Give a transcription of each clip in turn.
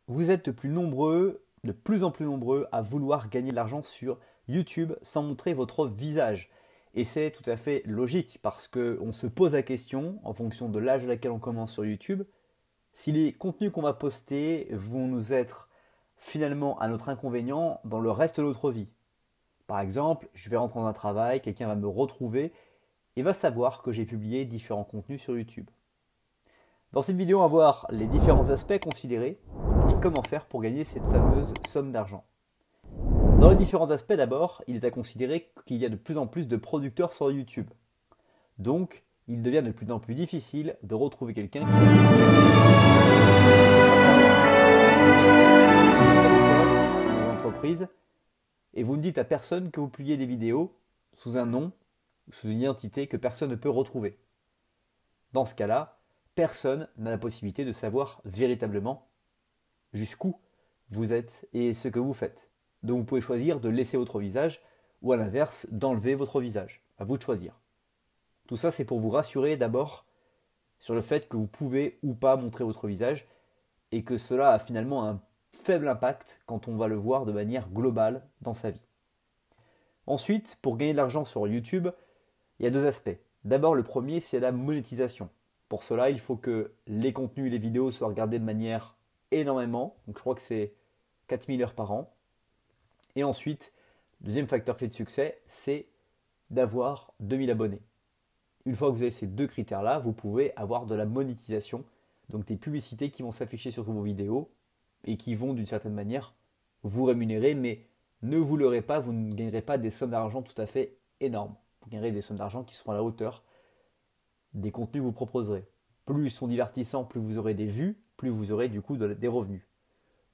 Vous êtes de plus en plus nombreux à vouloir gagner de l'argent sur YouTube sans montrer votre visage. Et c'est tout à fait logique parce qu'on se pose la question, en fonction de l'âge à laquelle on commence sur YouTube, si les contenus qu'on va poster vont nous être finalement à notre inconvénient dans le reste de notre vie. Par exemple, je vais rentrer dans un travail, quelqu'un va me retrouver et va savoir que j'ai publié différents contenus sur YouTube. Dans cette vidéo, on va voir les différents aspects considérés et comment faire pour gagner cette fameuse somme d'argent. Dans les différents aspects, d'abord, il est à considérer qu'il y a de plus en plus de producteurs sur YouTube. Donc, il devient de plus en plus difficile de retrouver quelqu'un qui est dans une entreprise et vous ne dites à personne que vous publiez des vidéos sous un nom ou sous une identité que personne ne peut retrouver. Dans ce cas-là, personne n'a la possibilité de savoir véritablement jusqu'où vous êtes et ce que vous faites. Donc vous pouvez choisir de laisser votre visage ou à l'inverse d'enlever votre visage. À vous de choisir. Tout ça c'est pour vous rassurer d'abord sur le fait que vous pouvez ou pas montrer votre visage et que cela a finalement un faible impact quand on va le voir de manière globale dans sa vie. Ensuite, pour gagner de l'argent sur YouTube, il y a deux aspects. D'abord le premier c'est la monétisation. Pour cela, il faut que les contenus et les vidéos soient regardés de manière énormément. Donc je crois que c'est 4000 heures par an. Et ensuite, le deuxième facteur clé de succès, c'est d'avoir 2000 abonnés. Une fois que vous avez ces deux critères-là, vous pouvez avoir de la monétisation. Donc des publicités qui vont s'afficher sur vos vidéos et qui vont d'une certaine manière vous rémunérer. Mais ne vous leurrez pas, vous ne gagnerez pas des sommes d'argent tout à fait énormes. Vous gagnerez des sommes d'argent qui seront à la hauteur des contenus que vous proposerez. Plus ils sont divertissants, plus vous aurez des vues, plus vous aurez du coup des revenus.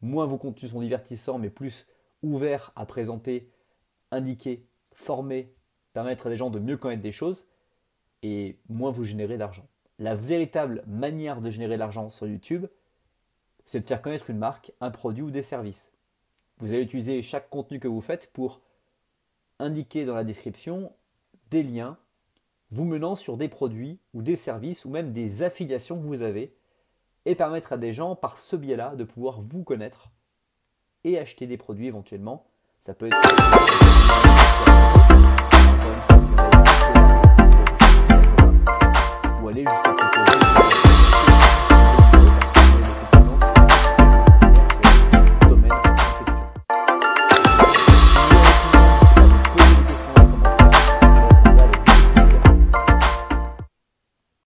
Moins vos contenus sont divertissants, mais plus ouverts à présenter, indiquer, former, permettre à des gens de mieux connaître des choses, et moins vous générez d'argent. La véritable manière de générer de l'argent sur YouTube, c'est de faire connaître une marque, un produit ou des services. Vous allez utiliser chaque contenu que vous faites pour indiquer dans la description des liens vous menant sur des produits ou des services ou même des affiliations que vous avez et permettre à des gens par ce biais-là de pouvoir vous connaître et acheter des produits éventuellement. Ça peut être ou aller jusqu'à proposer